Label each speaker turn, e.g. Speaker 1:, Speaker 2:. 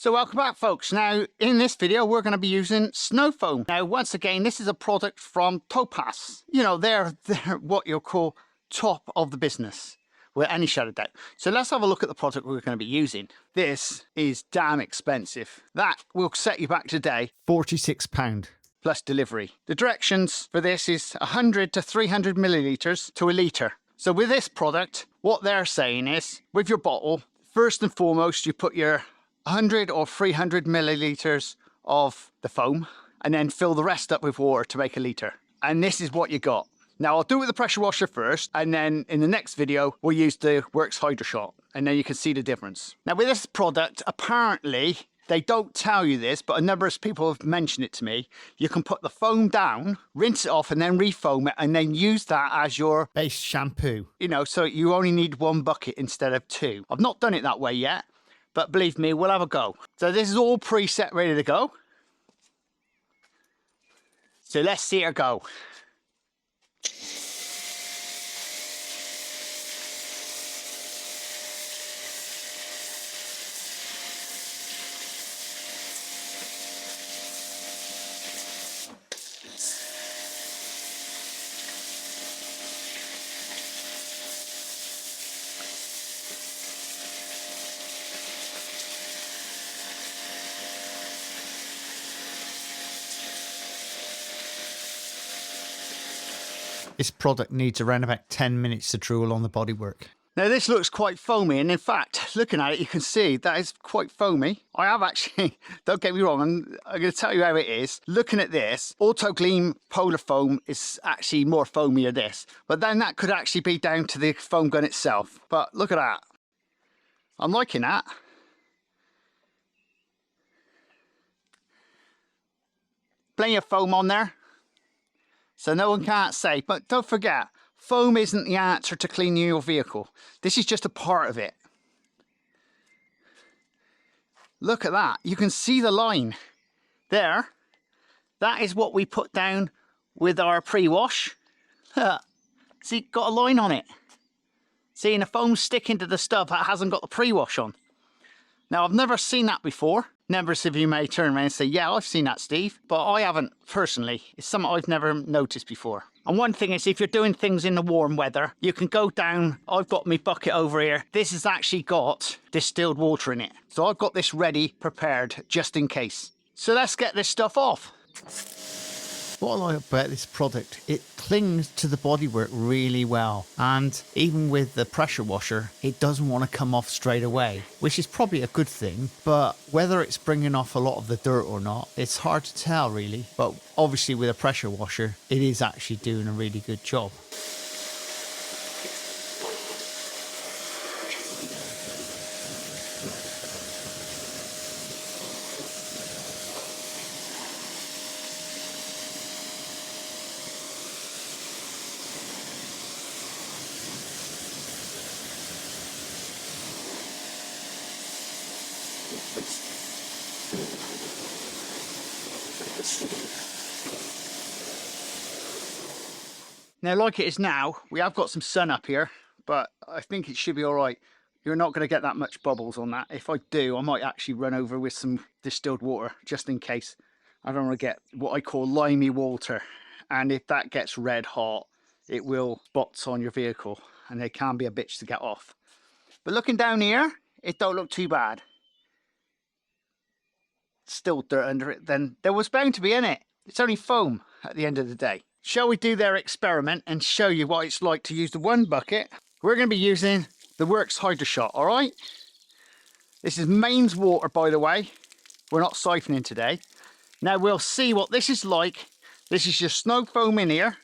Speaker 1: So welcome back, folks. Now in this video we're going to be using snow foam. Now once again, this is a product from Topaz. You know, they're what you'll call top of the business with any shadow of doubt. So let's have a look at the product we're going to be using. This is damn expensive. That will set you back today £46 plus delivery. The directions for this is 100 to 300 millilitres to a litre. So with this product, what they're saying is, with your bottle, first and foremost, you put your 100 or 300 millilitres of the foam and then fill the rest up with water to make a litre. And this is what you got. Now I'll do it with the pressure washer first, and then in the next video we'll use the Works Hydro Shot, and then you can see the difference. Now with this product, apparently they don't tell you this, but a number of people have mentioned it to me. You can put the foam down, rinse it off, and then refoam it, and then use that as your base shampoo. You know, so you only need one bucket instead of two. I've not done it that way yet, but believe me, we'll have a go. So this is all preset, ready to go. So let's see her go.
Speaker 2: This product needs around about 10 minutes to drool on the bodywork.
Speaker 1: Now this looks quite foamy, and in fact, looking at it, you can see that is quite foamy. I have actually, don't get me wrong, I'm going to tell you how it is. Looking at this, Auto Gleam Polar Foam is actually more foamy than this, but then that could actually be down to the foam gun itself. But look at that. I'm liking that. Plenty of foam on there, so no one can't say. But don't forget, foam isn't the answer to cleaning your vehicle. This is just a part of it. Look at that. You can see the line there. That is what we put down with our pre-wash. See, got a line on it. See, and the foam's sticking to the stuff that hasn't got the pre-wash on. Now, I've never seen that before. Numbers of you may turn around and say, yeah, I've seen that, Steve, but I haven't personally. It's something I've never noticed before. And one thing is, if you're doing things in the warm weather, you can go down. I've got my bucket over here. This has actually got distilled water in it. So I've got this ready, prepared, just in case. So let's get this stuff off.
Speaker 2: What I like about this product, it clings to the bodywork really well, and even with the pressure washer, it doesn't want to come off straight away, which is probably a good thing. But whether it's bringing off a lot of the dirt or not, it's hard to tell really. But obviously with a pressure washer, it is actually doing a really good job.
Speaker 1: Now, like it is now, we have got some sun up here, but I think it should be all right. You're not going to get that much bubbles on that. If I do, I might actually run over with some distilled water, just in case. I don't want to get what I call limey water. And if that gets red hot, it will spots on your vehicle, and they can be a bitch to get off. But looking down here, it don't look too bad. Still dirt under it, then there was bound to be in it. It's only foam at the end of the day. Shall we do their experiment and show you what it's like to use the one bucket? We're going to be using the Works Hydro Shot, all right? This is mains water, by the way. We're not siphoning today. Now we'll see what this is like. This is your snow foam in here.